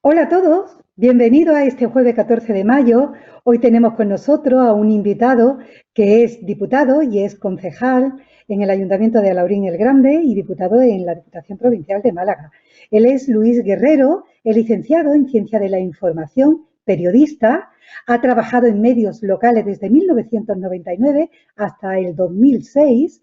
Hola a todos, bienvenidos a este jueves 14 de mayo. Hoy tenemos con nosotros a un invitado que es diputado y es concejal en el Ayuntamiento de Alaurín el Grande y diputado en la Diputación Provincial de Málaga. Él es Luis Guerrero, es licenciado en Ciencia de la Información, periodista, ha trabajado en medios locales desde 1999 hasta el 2006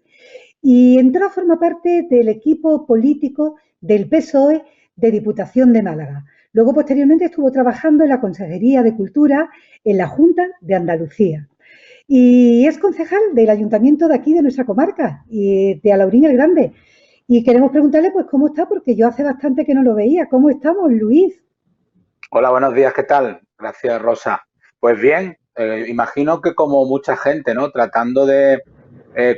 y entró a formar parte del equipo político del PSOE de Diputación de Málaga. Luego, posteriormente, estuvo trabajando en la Consejería de Cultura en la Junta de Andalucía. Y es concejal del ayuntamiento de aquí, de nuestra comarca, y de Alaurín el Grande. Y queremos preguntarle, pues, cómo está, porque yo hace bastante que no lo veía. ¿Cómo estamos, Luis? Hola, buenos días, ¿qué tal? Gracias, Rosa. Pues bien, imagino que como mucha gente, ¿no? Tratando de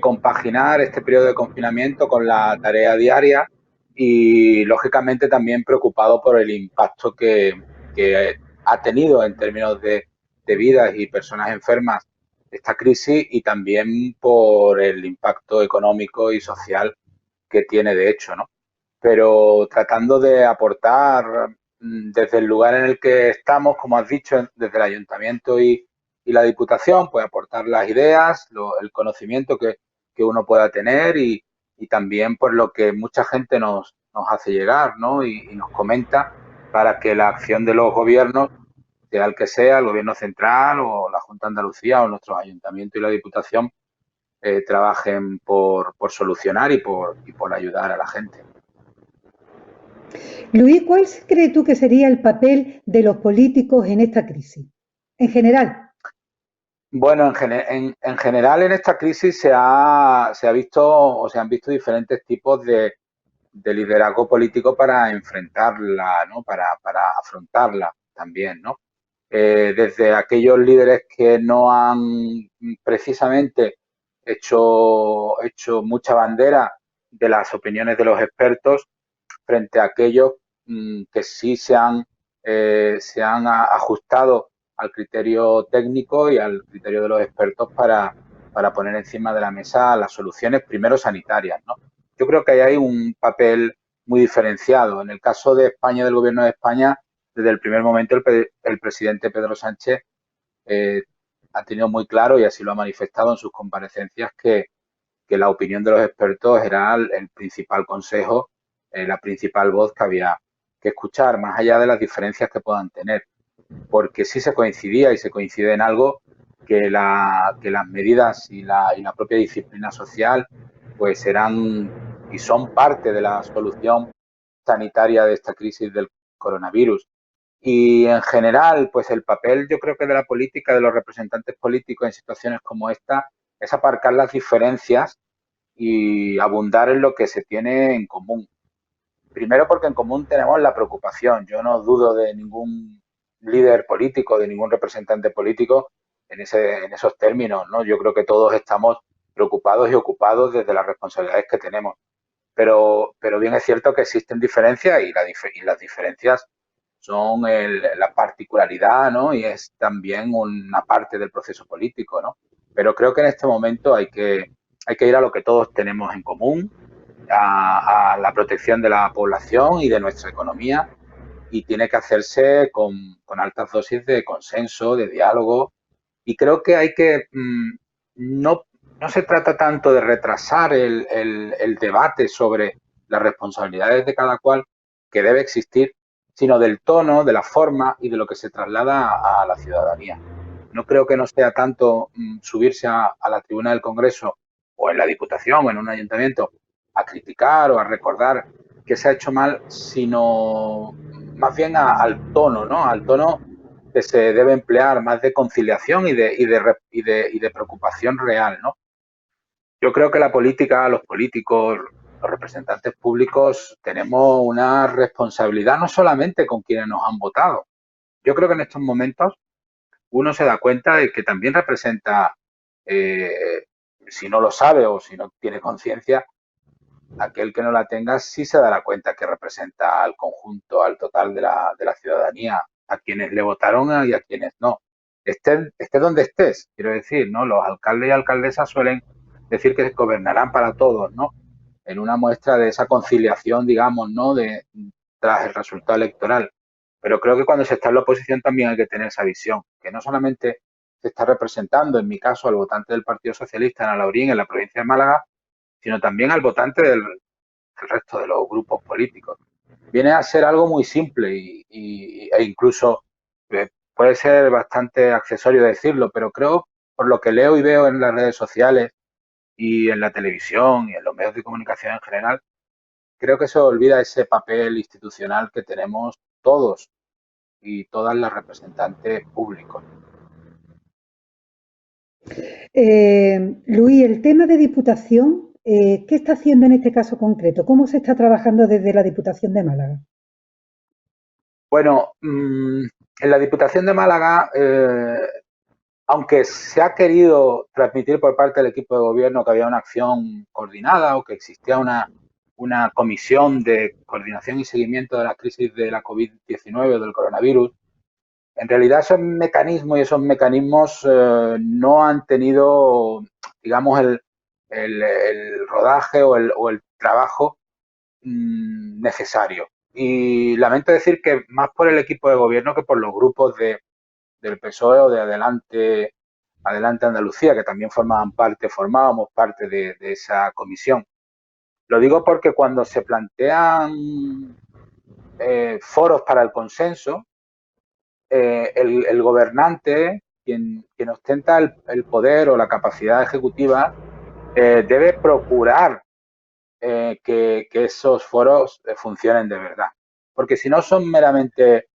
compaginar este periodo de confinamiento con la tarea diaria y, lógicamente, también preocupado por el impacto que ha tenido en términos de vidas y personas enfermas esta crisis y también por el impacto económico y social que tiene de hecho, ¿no? Pero tratando de aportar desde el lugar en el que estamos, como has dicho, desde el ayuntamiento y la diputación, pues aportar las ideas, el conocimiento que uno pueda tener y también pues lo que mucha gente nos hace llegar, ¿no? Y nos comenta para que la acción de los gobiernos, sea el que sea, el gobierno central o la Junta de Andalucía o nuestros ayuntamientos y la diputación, trabajen por solucionar y por ayudar a la gente. Luis, ¿cuál cree tú que sería el papel de los políticos en esta crisis? En general. Bueno, en general en esta crisis se ha visto o se han visto diferentes tipos de liderazgo político para enfrentarla, ¿no? Para afrontarla también, ¿no? Desde aquellos líderes que no han precisamente hecho mucha bandera de las opiniones de los expertos frente a aquellos que sí se han ajustado al criterio técnico y al criterio de los expertos para poner encima de la mesa las soluciones primero sanitarias, ¿no? Yo creo que ahí hay un papel muy diferenciado. En el caso de España, del gobierno de España, desde el primer momento el presidente Pedro Sánchez eh, ha tenido muy claro, y así lo ha manifestado en sus comparecencias, que la opinión de los expertos era el principal consejo, la principal voz que había que escuchar, más allá de las diferencias que puedan tener, porque sí se coincidía y se coincide en algo, que las medidas y la propia disciplina social pues eran y son parte de la solución sanitaria de esta crisis del coronavirus. Y en general, pues el papel, yo creo que de la política, de los representantes políticos en situaciones como esta, es aparcar las diferencias y abundar en lo que se tiene en común. Primero porque en común tenemos la preocupación. Yo no dudo de ningún líder político, de ningún representante político en esos términos, ¿no? Yo creo que todos estamos preocupados y ocupados desde las responsabilidades que tenemos. Pero bien es cierto que existen diferencias y las diferencias son la particularidad, ¿no? Y es también una parte del proceso político, ¿no? Pero creo que en este momento hay que ir a lo que todos tenemos en común, a la protección de la población y de nuestra economía, y tiene que hacerse con altas dosis de consenso, de diálogo, y creo que hay que, no, no se trata tanto de retrasar el debate sobre las responsabilidades de cada cual, que debe existir, sino del tono, de la forma y de lo que se traslada a la ciudadanía. No creo que no sea tanto subirse a la tribuna del Congreso o en la Diputación o en un ayuntamiento a criticar o a recordar que se ha hecho mal, sino más bien al tono, ¿no? Al tono que se debe emplear, más de conciliación y de preocupación real, ¿no? Yo creo que la política, los políticos, los representantes públicos tenemos una responsabilidad no solamente con quienes nos han votado. Yo creo que en estos momentos uno se da cuenta de que también representa, eh, si no lo sabe o si no tiene conciencia, aquel que no la tenga sí se dará cuenta que representa al conjunto, al total de la ciudadanía, a quienes le votaron y a quienes no. Esté donde estés, quiero decir, ¿no? Los alcaldes y alcaldesas suelen decir que gobernarán para todos, ¿no? En una muestra de esa conciliación, digamos, ¿no? Tras el resultado electoral. Pero creo que cuando se está en la oposición también hay que tener esa visión, que no solamente se está representando, en mi caso, al votante del Partido Socialista en Alaurín, en la provincia de Málaga, sino también al votante del resto de los grupos políticos. Viene a ser algo muy simple e incluso puede ser bastante accesorio decirlo, pero creo, por lo que leo y veo en las redes sociales y en la televisión y en los medios de comunicación en general, creo que se olvida ese papel institucional que tenemos todos y todas las representantes públicos. Luis, el tema de Diputación, ¿qué está haciendo en este caso concreto? ¿Cómo se está trabajando desde la Diputación de Málaga? Bueno, en la Diputación de Málaga, aunque se ha querido transmitir por parte del equipo de gobierno que había una acción coordinada o que existía una comisión de coordinación y seguimiento de la crisis de la COVID-19 o del coronavirus, en realidad esos mecanismos no han tenido, digamos, el rodaje o el trabajo necesario. Y lamento decir que más por el equipo de gobierno que por los grupos del PSOE o de Adelante Andalucía, que también formábamos parte de esa comisión. Lo digo porque cuando se plantean foros para el consenso, el gobernante, quien ostenta el poder o la capacidad ejecutiva, debe procurar que esos foros funcionen de verdad. Porque si no son meramente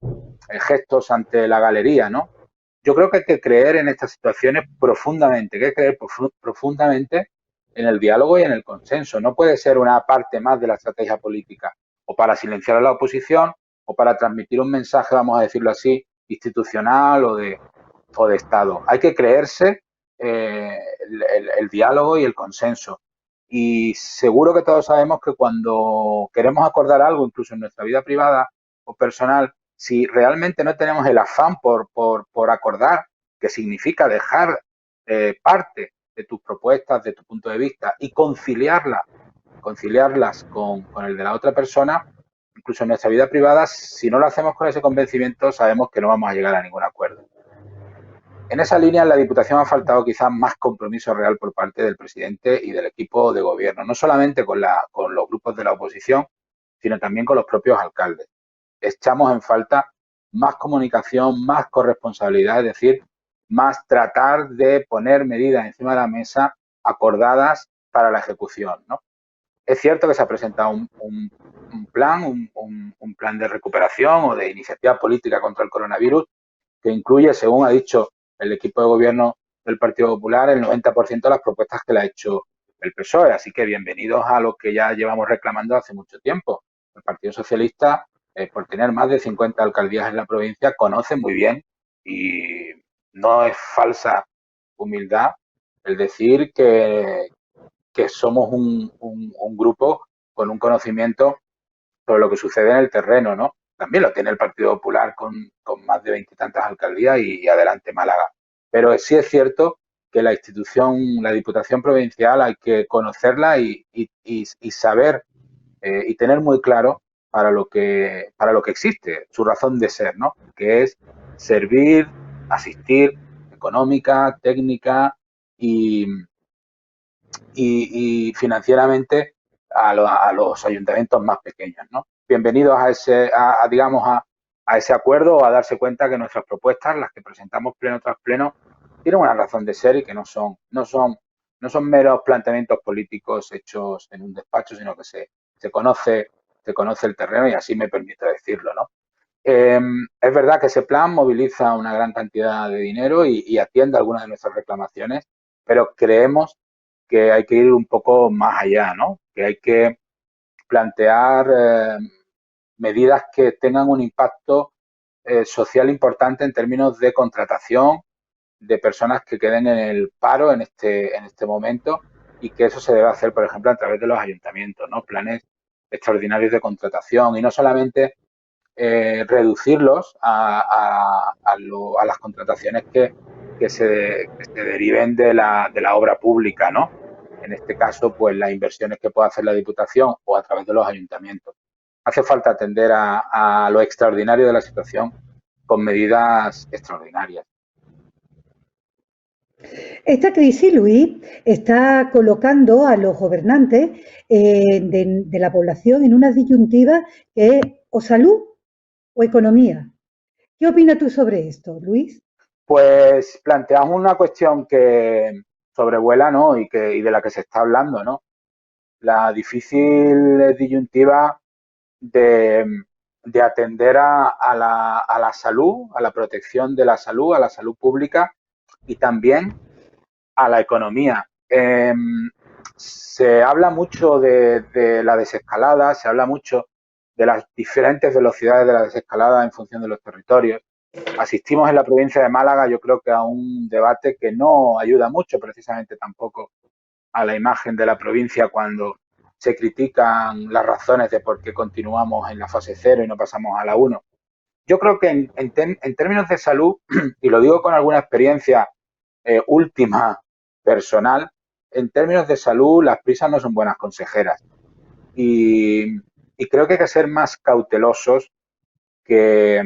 gestos ante la galería, ¿no? Yo creo que hay que creer en estas situaciones profundamente, que hay que creer profundamente en el diálogo y en el consenso. No puede ser una parte más de la estrategia política, o para silenciar a la oposición, o para transmitir un mensaje, vamos a decirlo así, institucional o de Estado. Hay que creerse el diálogo y el consenso. Y seguro que todos sabemos que cuando queremos acordar algo, incluso en nuestra vida privada o personal, si realmente no tenemos el afán por acordar, que significa dejar parte de tus propuestas, de tu punto de vista y conciliarlas con el de la otra persona, incluso en nuestra vida privada, si no lo hacemos con ese convencimiento, sabemos que no vamos a llegar a ningún acuerdo. En esa línea, en la Diputación ha faltado quizás más compromiso real por parte del presidente y del equipo de gobierno, no solamente con los grupos de la oposición, sino también con los propios alcaldes. Echamos en falta más comunicación, más corresponsabilidad, es decir, más tratar de poner medidas encima de la mesa acordadas para la ejecución, ¿no? Es cierto que se ha presentado un plan de recuperación o de iniciativa política contra el coronavirus que incluye, según ha dicho el equipo de gobierno del Partido Popular, el 90% de las propuestas que le ha hecho el PSOE. Así que bienvenidos a lo que ya llevamos reclamando hace mucho tiempo. El Partido Socialista, por tener más de 50 alcaldías en la provincia, conoce muy bien, y no es falsa humildad el decir que somos un grupo con un conocimiento sobre lo que sucede en el terreno, ¿no? También lo tiene el Partido Popular con más de 20 y tantas alcaldías y adelante Málaga. Pero sí es cierto que la institución, la Diputación Provincial, hay que conocerla y saber y tener muy claro para lo que existe, su razón de ser, ¿no? Que es servir, asistir económica, técnica y, y financieramente a los ayuntamientos más pequeños, ¿no? Bienvenidos digamos, a ese acuerdo o a darse cuenta que nuestras propuestas, las que presentamos pleno tras pleno, tienen una razón de ser y que no son meros planteamientos políticos hechos en un despacho, sino que se conoce el terreno y así me permite decirlo, ¿no? Es verdad que ese plan moviliza una gran cantidad de dinero y atiende algunas de nuestras reclamaciones, pero creemos que hay que ir un poco más allá, ¿no? Que hay que plantear medidas que tengan un impacto social importante en términos de contratación de personas que queden en el paro en este momento, y que eso se debe hacer, por ejemplo, a través de los ayuntamientos, ¿no? Planes extraordinarios de contratación y no solamente reducirlos a las contrataciones que se deriven de la obra pública, ¿no? En este caso, pues las inversiones que pueda hacer la Diputación o a través de los ayuntamientos. hace falta atender a lo extraordinario de la situación con medidas extraordinarias. Esta crisis, Luis, está colocando a los gobernantes de la población en una disyuntiva que es o salud o economía. ¿Qué opinas tú sobre esto, Luis? Pues planteamos una cuestión que sobrevuela, ¿no? Y de la que se está hablando, ¿no? La difícil disyuntiva de, de atender a la salud, a la protección de a la salud pública y también a la economía. Se habla mucho de la desescalada, se habla mucho de las diferentes velocidades de la desescalada en función de los territorios. Asistimos en la provincia de Málaga, yo creo que a un debate que no ayuda mucho precisamente tampoco a la imagen de la provincia cuando se critican las razones de por qué continuamos en la fase 0 y no pasamos a la 1. Yo creo que en términos de salud, y lo digo con alguna experiencia última personal, en términos de salud las prisas no son buenas consejeras. Y creo que hay que ser más cautelosos que,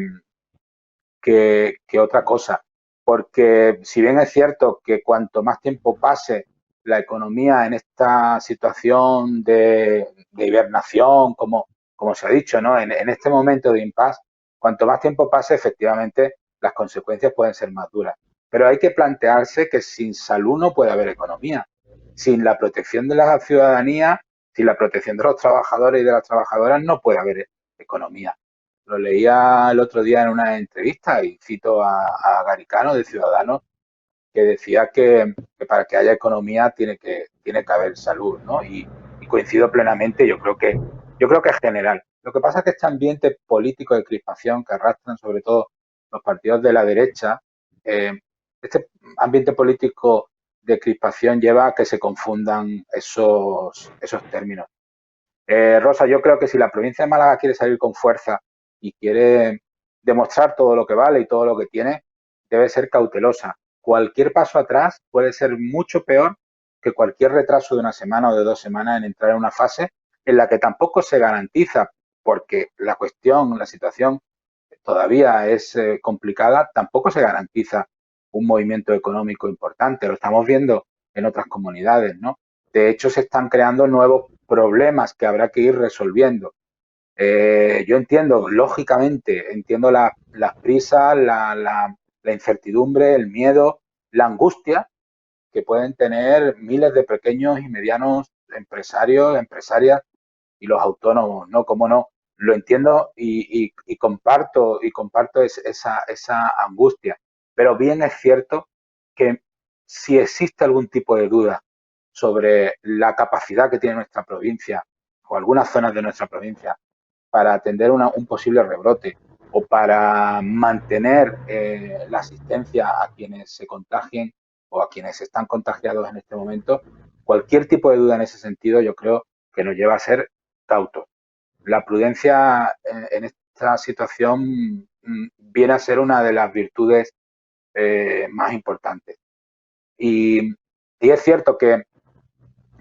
que otra cosa. Porque si bien es cierto que cuanto más tiempo pase la economía en esta situación de hibernación, como se ha dicho, ¿no? En este momento de impasse, cuanto más tiempo pase, efectivamente, las consecuencias pueden ser más duras. Pero hay que plantearse que sin salud no puede haber economía. Sin la protección de la ciudadanía, sin la protección de los trabajadores y de las trabajadoras, no puede haber economía. Lo leía el otro día en una entrevista y cito a Garicano de Ciudadanos que decía que para que haya economía tiene que haber salud, ¿no? Y coincido plenamente, yo creo que es general. Lo que pasa es que este ambiente político de crispación que arrastran sobre todo los partidos de la derecha, eh, este ambiente político de crispación lleva a que se confundan esos términos. Rosa, yo creo que si la provincia de Málaga quiere salir con fuerza y quiere demostrar todo lo que vale y todo lo que tiene, debe ser cautelosa. Cualquier paso atrás puede ser mucho peor que cualquier retraso de una semana o de 2 semanas en entrar en una fase en la que tampoco se garantiza, porque la cuestión, la situación todavía es complicada, tampoco se garantiza un movimiento económico importante. Lo estamos viendo en otras comunidades, ¿no? De hecho, se están creando nuevos problemas que habrá que ir resolviendo. Yo entiendo, lógicamente, entiendo las prisas, la incertidumbre, el miedo, la angustia que pueden tener miles de pequeños y medianos empresarios, empresarias y los autónomos, ¿no? ¿Cómo no? Lo entiendo y comparto esa angustia. Pero bien es cierto que si existe algún tipo de duda sobre la capacidad que tiene nuestra provincia o algunas zonas de nuestra provincia para atender un posible rebrote o para mantener la asistencia a quienes se contagien o a quienes están contagiados en este momento, cualquier tipo de duda en ese sentido yo creo que nos lleva a ser cautos. La prudencia en esta situación viene a ser una de las virtudes más importantes. Y es cierto que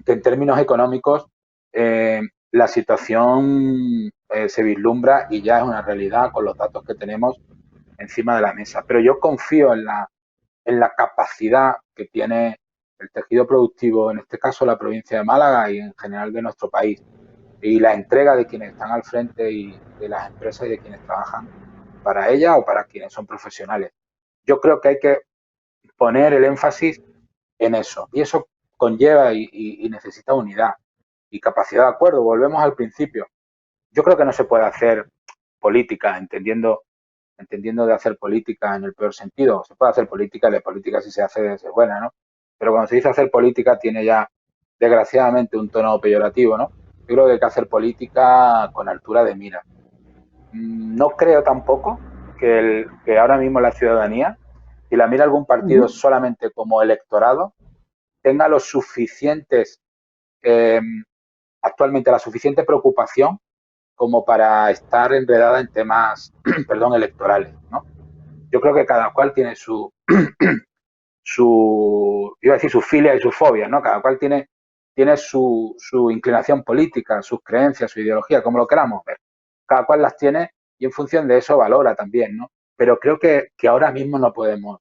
en términos económicos la situación se vislumbra y ya es una realidad con los datos que tenemos encima de la mesa. Pero yo confío en la capacidad que tiene el tejido productivo, en este caso la provincia de Málaga y en general de nuestro país, y la entrega de quienes están al frente y de las empresas y de quienes trabajan para ella o para quienes son profesionales. Yo creo que hay que poner el énfasis en eso y eso conlleva y necesita unidad y capacidad de acuerdo. Volvemos al principio. Yo creo que no se puede hacer política entendiendo de hacer política en el peor sentido. Se puede hacer política y la política si se hace debe ser buena, ¿no? Pero cuando se dice hacer política tiene ya, desgraciadamente, un tono peyorativo, ¿no? Yo creo que hay que hacer política con altura de mira. No creo tampoco que ahora mismo la ciudadanía, si la mira algún partido solamente como electorado, tenga los suficientes, eh, actualmente la suficiente preocupación como para estar enredada en temas, perdón, electorales, ¿no? Yo creo que cada cual tiene iba a decir su filia y su fobia, ¿no? Cada cual tiene su inclinación política, sus creencias, su ideología, como lo queramos ver. cada cual las tiene y en función de eso valora también, ¿no? Pero creo que ahora mismo no podemos.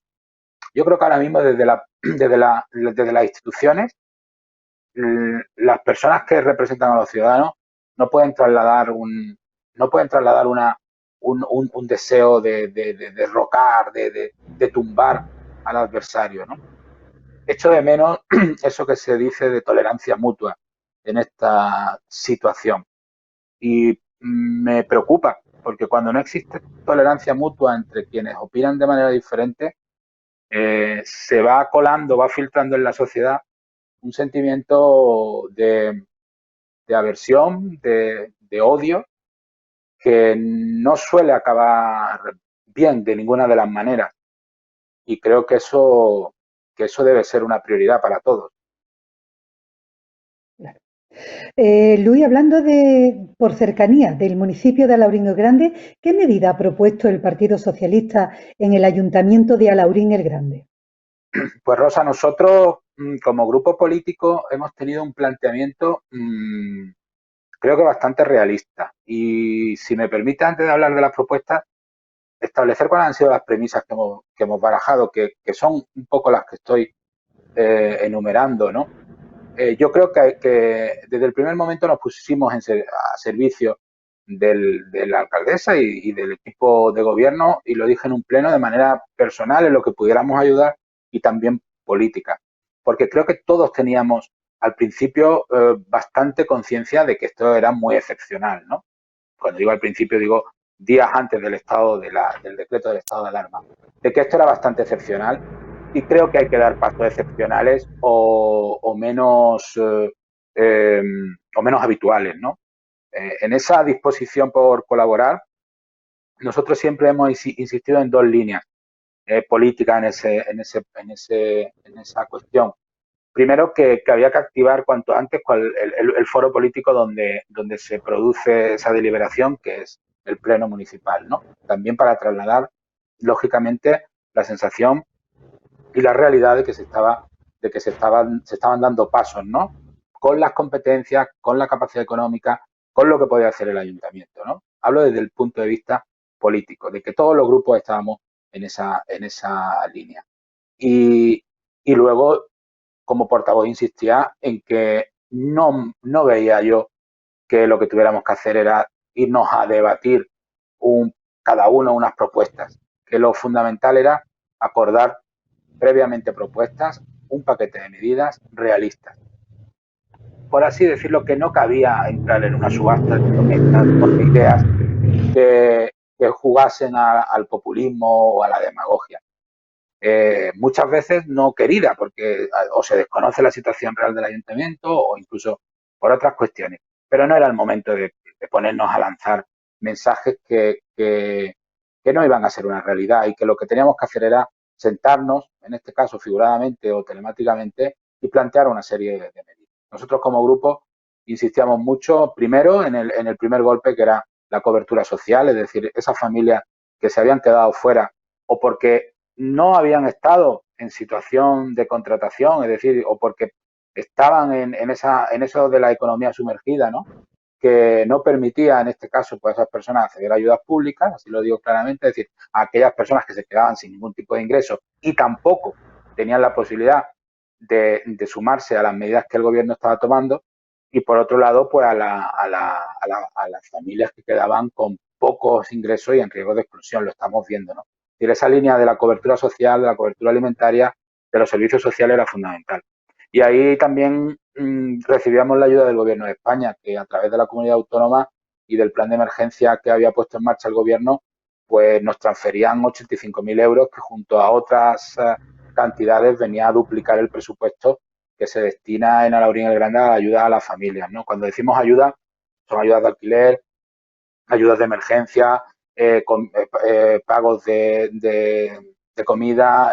Yo creo que ahora mismo desde las instituciones, las personas que representan a los ciudadanos no pueden trasladar no pueden trasladar un deseo de derrocar, de tumbar al adversario, ¿no? Echo de menos eso que se dice de tolerancia mutua en esta situación. Y me preocupa, porque cuando no existe tolerancia mutua entre quienes opinan de manera diferente, se va colando, va filtrando en la sociedad un sentimiento de aversión, de odio, que no suele acabar bien de ninguna de las maneras. Y creo que eso debe ser una prioridad para todos. Luis, hablando por cercanía, del municipio de Alaurín el Grande, ¿qué medida ha propuesto el Partido Socialista en el Ayuntamiento de Alaurín el Grande? Pues Rosa, nosotros como grupo político hemos tenido un planteamiento creo que bastante realista. Y si me permite, antes de hablar de las propuestas, establecer cuáles han sido las premisas que hemos barajado, que son un poco las que estoy enumerando, ¿no? Yo creo que desde el primer momento nos pusimos a servicio de la alcaldesa y del equipo de gobierno, y lo dije en un pleno de manera personal, en lo que pudiéramos ayudar y también política. Porque creo que todos teníamos al principio bastante conciencia de que esto era muy excepcional, ¿no? Cuando digo al principio, digo días antes del del decreto del estado de alarma, de que esto era bastante excepcional y creo que hay que dar pasos excepcionales eh, o menos habituales, ¿no? En esa disposición por colaborar, nosotros siempre hemos insistido en dos líneas políticas en esa cuestión. Primero, que había que activar cuanto antes el foro político donde se produce esa deliberación, que es el pleno municipal, ¿no? También para trasladar, lógicamente, la sensación y la realidad de que se estaban dando pasos, ¿no? Con las competencias, con la capacidad económica, con lo que podía hacer el ayuntamiento, ¿no? Hablo desde el punto de vista político, de que todos los grupos estábamos en esa línea. Y, y luego, como portavoz, insistía en que no veía yo que lo que tuviéramos que hacer era irnos a debatir cada uno unas propuestas, que lo fundamental era acordar previamente propuestas, un paquete de medidas realistas. Por así decirlo, que no cabía entrar en una subasta de ideas que jugasen al populismo o a la demagogia. Muchas veces no querida, porque o se desconoce la situación real del ayuntamiento o incluso por otras cuestiones. Pero no era el momento de ponernos a lanzar mensajes que no iban a ser una realidad y que lo que teníamos que hacer era sentarnos, en este caso figuradamente o telemáticamente, y plantear una serie de medidas. Nosotros como grupo insistíamos mucho, primero, en el primer golpe, que era la cobertura social, es decir, esas familias que se habían quedado fuera o porque no habían estado en situación de contratación, es decir, o porque estaban en eso de la economía sumergida, ¿no? Que no permitía, en este caso, pues a esas personas acceder a ayudas públicas, así lo digo claramente, es decir, a aquellas personas que se quedaban sin ningún tipo de ingreso y tampoco tenían la posibilidad de sumarse a las medidas que el gobierno estaba tomando, y por otro lado, pues a las familias que quedaban con pocos ingresos y en riesgo de exclusión, lo estamos viendo, ¿no? Es decir, esa línea de la cobertura social, de la cobertura alimentaria, de los servicios sociales era fundamental. Y ahí también recibíamos la ayuda del Gobierno de España, que a través de la comunidad autónoma y del plan de emergencia que había puesto en marcha el Gobierno, pues nos transferían 85.000 euros, que junto a otras cantidades venía a duplicar el presupuesto que se destina en Alaurín el Grande a la ayuda a las familias, ¿no? Cuando decimos ayuda, son ayudas de alquiler, ayudas de emergencia, pagos de comida,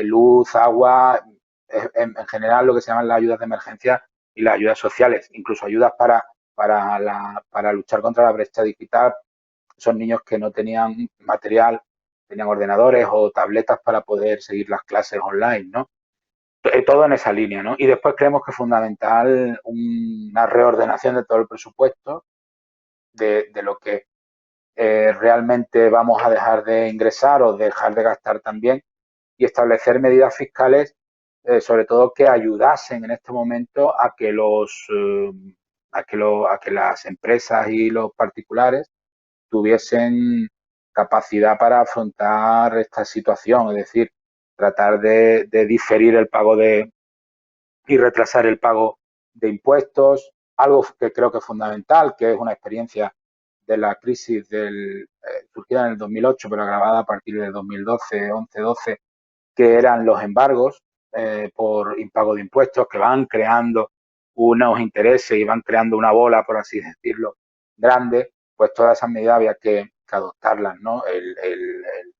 luz, agua, en general lo que se llaman las ayudas de emergencia y las ayudas sociales, incluso ayudas para luchar contra la brecha digital. Son niños que no tenían material, tenían ordenadores o tabletas para poder seguir las clases online, ¿no? Todo en esa línea, ¿no? Y después creemos que es fundamental una reordenación de todo el presupuesto de lo que realmente vamos a dejar de ingresar o dejar de gastar también, y establecer medidas fiscales, sobre todo que ayudasen en este momento a que a que las empresas y los particulares tuviesen capacidad para afrontar esta situación, es decir, tratar de diferir el pago y retrasar el pago de impuestos, algo que creo que es fundamental, que es una experiencia de la crisis surgida en el 2008, pero agravada a partir del 2012, 11-12, que eran los embargos por impago de impuestos, que van creando unos intereses y van creando una bola, por así decirlo, grande. Pues todas esas medidas había que adoptarlas, ¿no? El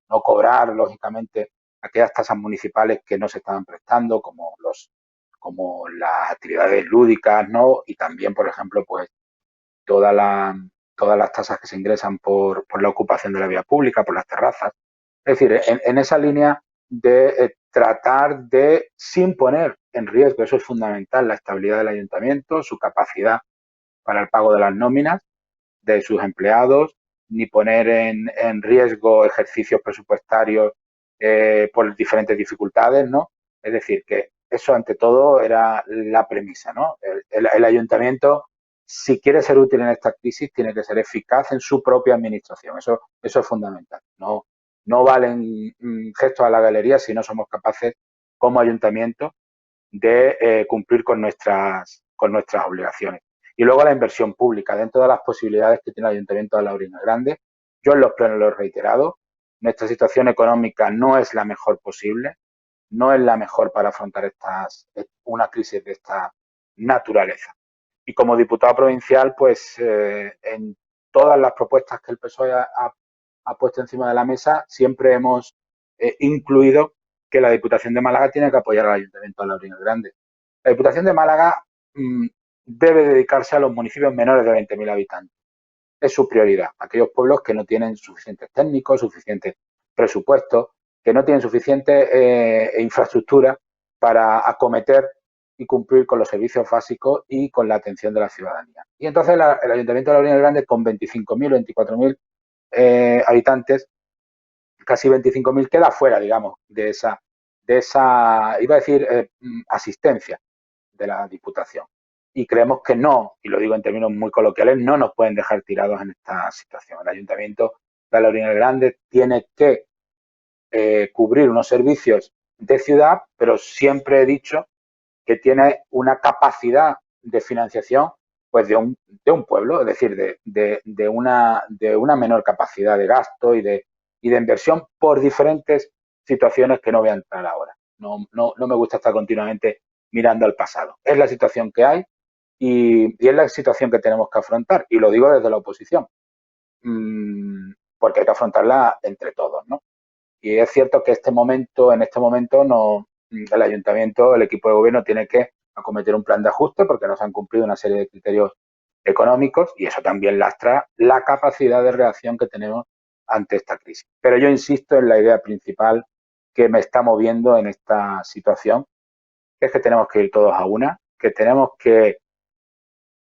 no cobrar, lógicamente, aquellas tasas municipales que no se estaban prestando, como las actividades lúdicas, ¿no? Y también, por ejemplo, pues toda la, todas las tasas que se ingresan por la ocupación de la vía pública, por las terrazas. Es decir, en esa línea de tratar de, sin poner en riesgo, eso es fundamental, la estabilidad del ayuntamiento, su capacidad para el pago de las nóminas de sus empleados, ni poner en riesgo ejercicios presupuestarios por diferentes dificultades, ¿no? Es decir, que eso ante todo era la premisa, ¿no? El ayuntamiento, si quiere ser útil en esta crisis, tiene que ser eficaz en su propia administración. Eso es fundamental. No valen gestos a la galería si no somos capaces, como ayuntamiento, de cumplir con nuestras obligaciones. Y luego la inversión pública, dentro de las posibilidades que tiene el Ayuntamiento de Laurina Grande. Yo en los plenos lo he reiterado, nuestra situación económica no es la mejor posible, no es la mejor para afrontar una crisis de esta naturaleza. Y como diputado provincial, pues en todas las propuestas que el PSOE ha puesto encima de la mesa, siempre hemos incluido que la Diputación de Málaga tiene que apoyar al Ayuntamiento de Laurina Grande. La Diputación de Málaga debe dedicarse a los municipios menores de 20.000 habitantes. Es su prioridad. Aquellos pueblos que no tienen suficientes técnicos, suficientes presupuestos, que no tienen suficiente infraestructura para acometer y cumplir con los servicios básicos y con la atención de la ciudadanía. Y entonces el Ayuntamiento de Laurina Grande, con 25.000 o 24.000 habitantes, casi 25.000, queda fuera, digamos, de esa iba a decir, asistencia de la Diputación. Y creemos que no, y lo digo en términos muy coloquiales, no nos pueden dejar tirados en esta situación. El Ayuntamiento de Laurina el Grande tiene que cubrir unos servicios de ciudad, pero siempre he dicho que tiene una capacidad de financiación pues de un pueblo, es decir, de una menor capacidad de gasto y de inversión por diferentes situaciones que no voy a entrar ahora. No me gusta estar continuamente mirando al pasado. Es la situación que hay y es la situación que tenemos que afrontar. Y lo digo desde la oposición, porque hay que afrontarla entre todos, ¿no? Y es cierto que en este momento no, el ayuntamiento, el equipo de gobierno tiene que acometer un plan de ajuste porque no se han cumplido una serie de criterios económicos y eso también lastra la capacidad de reacción que tenemos ante esta crisis. Pero yo insisto en la idea principal que me está moviendo en esta situación, que es que tenemos que ir todos a una, que tenemos que,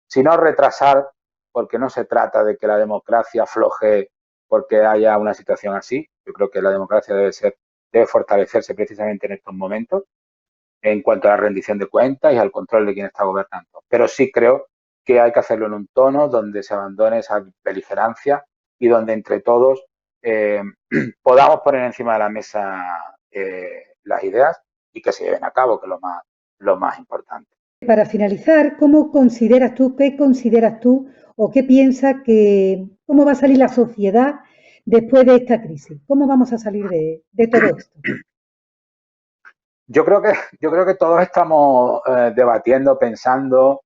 si no retrasar, porque no se trata de que la democracia afloje porque haya una situación así. Yo creo que la democracia debe fortalecerse precisamente en estos momentos en cuanto a la rendición de cuentas y al control de quién está gobernando. Pero sí creo que hay que hacerlo en un tono donde se abandone esa beligerancia y donde entre todos podamos poner encima de la mesa las ideas y que se lleven a cabo, que es lo más importante. Para finalizar, qué consideras tú o qué piensas cómo va a salir la sociedad después de esta crisis? ¿Cómo vamos a salir de todo esto? Yo creo que todos estamos debatiendo, pensando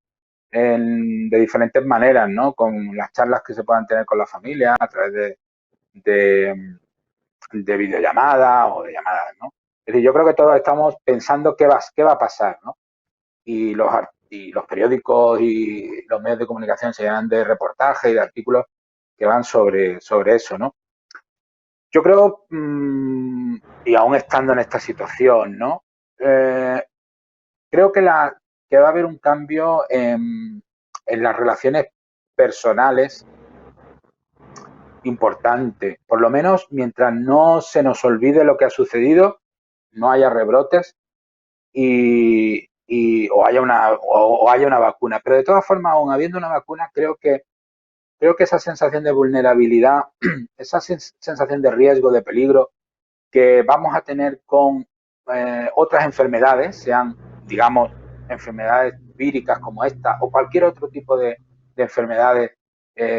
de diferentes maneras, ¿no? Con las charlas que se puedan tener con la familia a través de, de videollamadas o de llamadas, ¿no? Es decir, yo creo que todos estamos pensando qué va a pasar, ¿no? Y los periódicos y los medios de comunicación se llenan de reportajes y de artículos que van sobre eso, ¿no? Yo creo, y aún estando en esta situación, ¿no? Creo que va a haber un cambio en las relaciones personales importante. Por lo menos mientras no se nos olvide lo que ha sucedido, no haya rebrotes o haya una vacuna. Pero de todas formas, aún habiendo una vacuna, creo que esa sensación de vulnerabilidad, esa sensación de riesgo, de peligro que vamos a tener con otras enfermedades, sean, digamos, enfermedades víricas como esta o cualquier otro tipo de enfermedades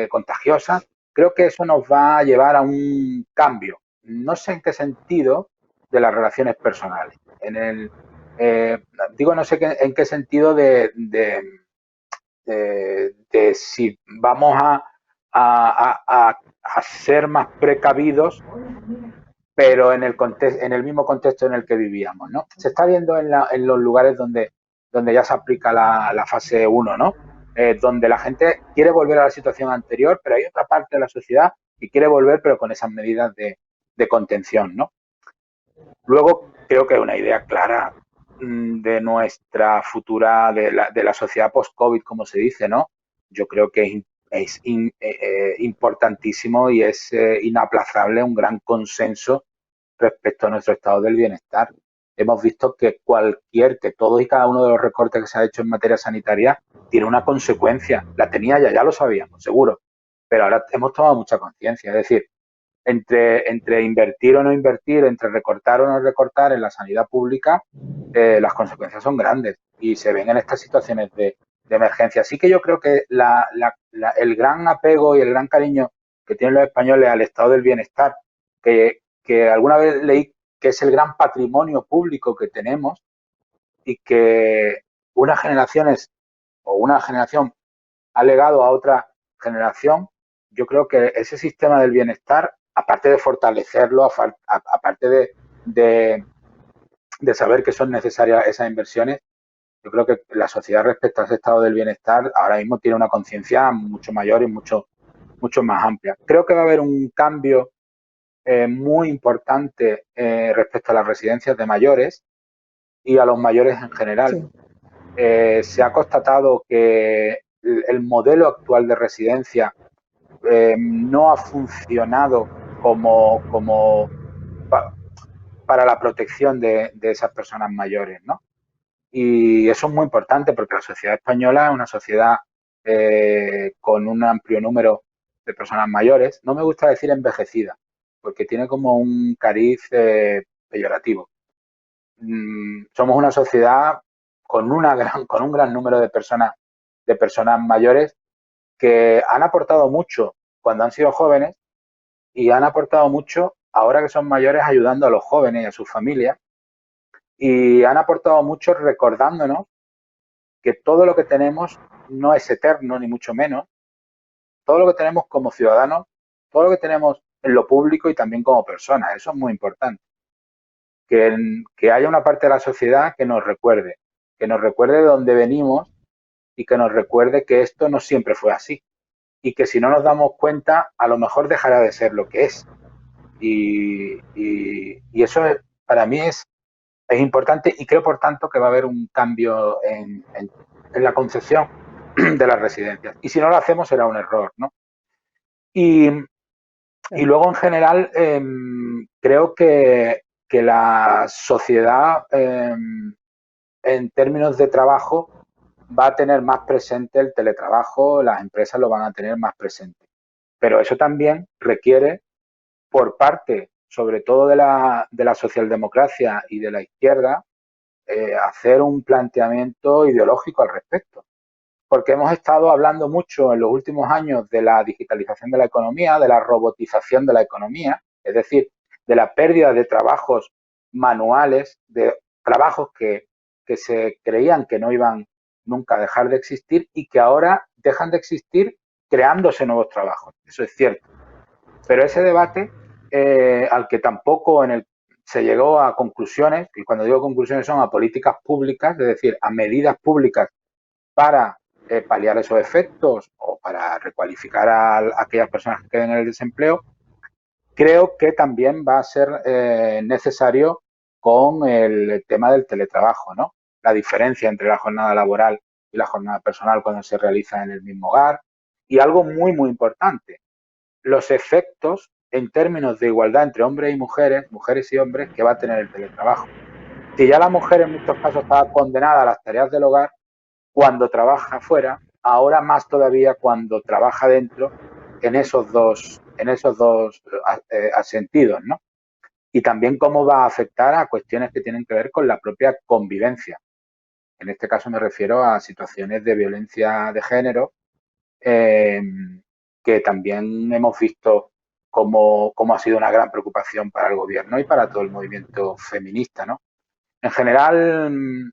contagiosas, creo que eso nos va a llevar a un cambio. No sé en qué sentido de las relaciones personales. Eh, Digo, no sé en qué sentido de si vamos a ser más precavidos, pero en el mismo contexto en el que vivíamos, ¿no? Se está viendo en los lugares donde ya se aplica la fase 1, ¿no? Donde la gente quiere volver a la situación anterior, pero hay otra parte de la sociedad que quiere volver, pero con esas medidas de contención, ¿no? Luego, creo que hay una idea clara de nuestra futura, de la sociedad post-COVID, como se dice, ¿no? Yo creo que es importantísimo y es inaplazable un gran consenso respecto a nuestro estado del bienestar. Hemos visto que todos y cada uno de los recortes que se ha hecho en materia sanitaria tiene una consecuencia. La tenía ya lo sabíamos, seguro, pero ahora hemos tomado mucha conciencia. Es decir, entre invertir o no invertir, entre recortar o no recortar en la sanidad pública, las consecuencias son grandes y se ven en estas situaciones de emergencia. Así que yo creo que el gran apego y el gran cariño que tienen los españoles al estado del bienestar, que alguna vez leí que es el gran patrimonio público que tenemos y que unas generaciones o una generación ha legado a otra generación, yo creo que ese sistema del bienestar, aparte de fortalecerlo, aparte de, de saber que son necesarias esas inversiones, yo creo que la sociedad respecto a ese estado del bienestar ahora mismo tiene una conciencia mucho mayor y mucho más amplia. Creo que va a haber un cambio muy importante respecto a las residencias de mayores y a los mayores en general. Sí. Se ha constatado que el modelo actual de residencia no ha funcionado para la protección de esas personas mayores, ¿no? Y eso es muy importante porque la sociedad española es una sociedad con un amplio número de personas mayores. No me gusta decir envejecida, porque tiene como un cariz peyorativo. Somos una sociedad con un gran número de personas mayores que han aportado mucho cuando han sido jóvenes y han aportado mucho ahora que son mayores ayudando a los jóvenes y a sus familias y han aportado mucho recordándonos que todo lo que tenemos no es eterno ni mucho menos, todo lo que tenemos como ciudadanos, todo lo que tenemos en lo público y también como personas, eso es muy importante. Que haya una parte de la sociedad que nos recuerde de dónde venimos y que nos recuerde que esto no siempre fue así y que si no nos damos cuenta a lo mejor dejará de ser lo que es. Y eso para mí es importante y creo por tanto que va a haber un cambio en la concepción de las residencias. Y si no lo hacemos será un error, ¿no? Y, y luego en general creo que la sociedad en términos de trabajo va a tener más presente el teletrabajo, las empresas lo van a tener más presente. Pero eso también requiere por parte, sobre todo de la socialdemocracia y de la izquierda, hacer un planteamiento ideológico al respecto. Porque hemos estado hablando mucho en los últimos años de la digitalización de la economía, de la robotización de la economía, es decir, de la pérdida de trabajos manuales, de trabajos que se creían que no iban nunca a dejar de existir y que ahora dejan de existir creándose nuevos trabajos. Eso es cierto. Pero ese debate, al que tampoco se llegó a conclusiones, y cuando digo conclusiones son a políticas públicas, es decir, a medidas públicas para paliar esos efectos o para recualificar a aquellas personas que queden en el desempleo, creo que también va a ser necesario con el tema del teletrabajo, ¿no? La diferencia entre la jornada laboral y la jornada personal cuando se realiza en el mismo hogar. Y algo muy, muy importante, los efectos en términos de igualdad entre hombres y mujeres y hombres, que va a tener el teletrabajo. Si ya la mujer en muchos casos estaba condenada a las tareas del hogar, cuando trabaja fuera, ahora más todavía cuando trabaja dentro, en esos dos sentidos, ¿no? Y también cómo va a afectar a cuestiones que tienen que ver con la propia convivencia. En este caso me refiero a situaciones de violencia de género, que también hemos visto cómo ha sido una gran preocupación para el gobierno y para todo el movimiento feminista, ¿no? En general,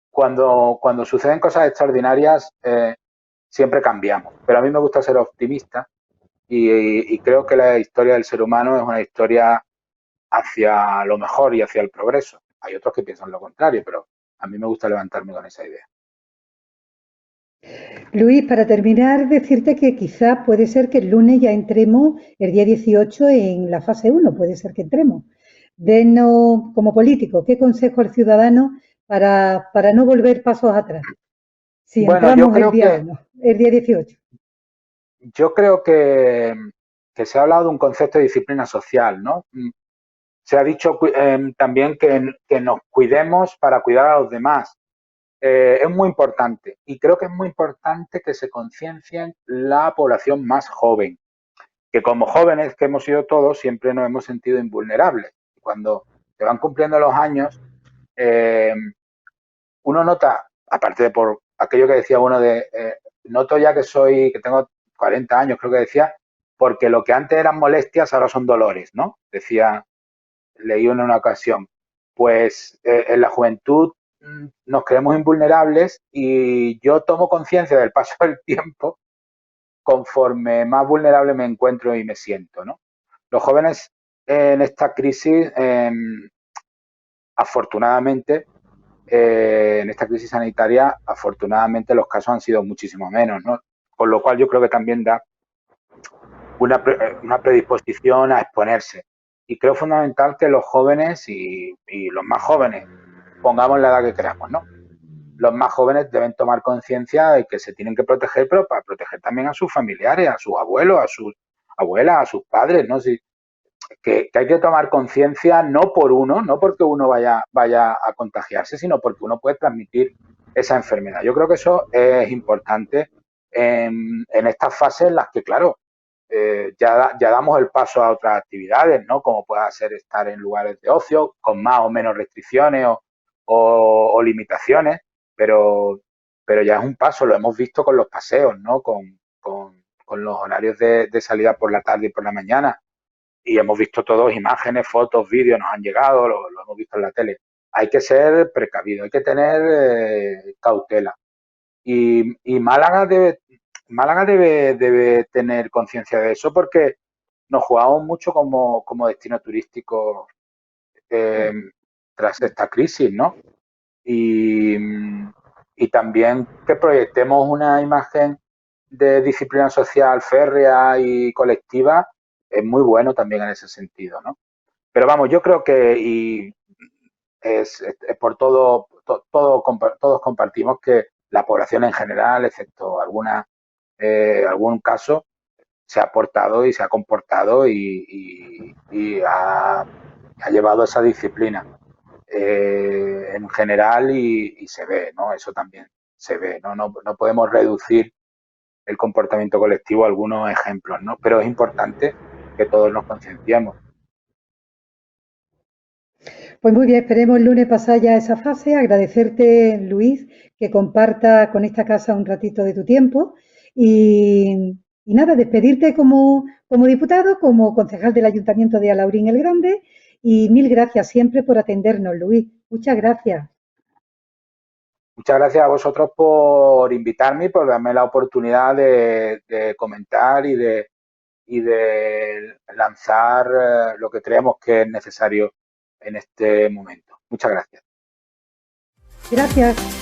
cuando suceden cosas extraordinarias, siempre cambiamos. Pero a mí me gusta ser optimista y creo que la historia del ser humano es una historia hacia lo mejor y hacia el progreso. Hay otros que piensan lo contrario, pero a mí me gusta levantarme con esa idea. Luis, para terminar, decirte que quizá puede ser que el lunes ya entremos, el día 18, en la fase 1, puede ser que entremos. Denos, como político, ¿qué consejo al ciudadano para no volver pasos atrás? Si Bueno, yo entramos el creo día que 1, el día 18. yo creo que se ha hablado de un concepto de disciplina social, ¿no? Se ha dicho también que nos cuidemos para cuidar a los demás. Es muy importante y creo que es muy importante que se conciencien la población más joven, que como jóvenes que hemos sido todos siempre nos hemos sentido invulnerables. Cuando se van cumpliendo los años, eh, uno nota, aparte de por aquello que decía uno de, noto ya que tengo 40 años, creo que decía, porque lo que antes eran molestias ahora son dolores, ¿no? Decía, leí en una ocasión. Pues en la juventud nos creemos invulnerables y yo tomo conciencia del paso del tiempo conforme más vulnerable me encuentro y me siento, ¿no? Los jóvenes en esta crisis, afortunadamente, en esta crisis sanitaria, afortunadamente los casos han sido muchísimo menos, ¿no? Con lo cual yo creo que también da una predisposición a exponerse. Y creo fundamental que los jóvenes y los más jóvenes, pongamos la edad que queramos, ¿no? Los más jóvenes deben tomar conciencia de que se tienen que proteger, pero para proteger también a sus familiares, a sus abuelos, a sus abuelas, a sus padres, ¿no? Si, que hay que tomar conciencia no por uno, no porque uno vaya a contagiarse, sino porque uno puede transmitir esa enfermedad. Yo creo que eso es importante en estas fases en las que, claro, ya damos el paso a otras actividades, ¿no? Como pueda ser estar en lugares de ocio, con más o menos restricciones o limitaciones, pero, pero ya es un paso, lo hemos visto con los paseos, ¿no? Con los horarios de salida por la tarde y por la mañana. Y hemos visto todos imágenes, fotos, vídeos, nos han llegado, lo hemos visto en la tele. Hay que ser precavido, hay que tener cautela. Y Málaga debe tener conciencia de eso porque nos jugamos mucho como destino turístico eh, tras esta crisis, ¿no? Y, y también que proyectemos una imagen de disciplina social férrea y colectiva es muy bueno también en ese sentido, ¿no? Pero vamos, yo creo que es por todos compartimos que la población en general, excepto algún caso, se ha portado y se ha comportado y ha llevado esa disciplina en general y se ve, ¿no? Eso también se ve, ¿no? No podemos reducir el comportamiento colectivo a algunos ejemplos, ¿no? Pero es importante que todos nos concienciemos. Pues muy bien, esperemos el lunes pasar ya esa fase. Agradecerte, Luis, que comparta con esta casa un ratito de tu tiempo. Y nada, despedirte como diputado, como concejal del Ayuntamiento de Alaurín el Grande. Y mil gracias siempre por atendernos, Luis. Muchas gracias. Muchas gracias a vosotros por invitarme y por darme la oportunidad de comentar y de lanzar lo que creemos que es necesario en este momento. Muchas gracias. Gracias.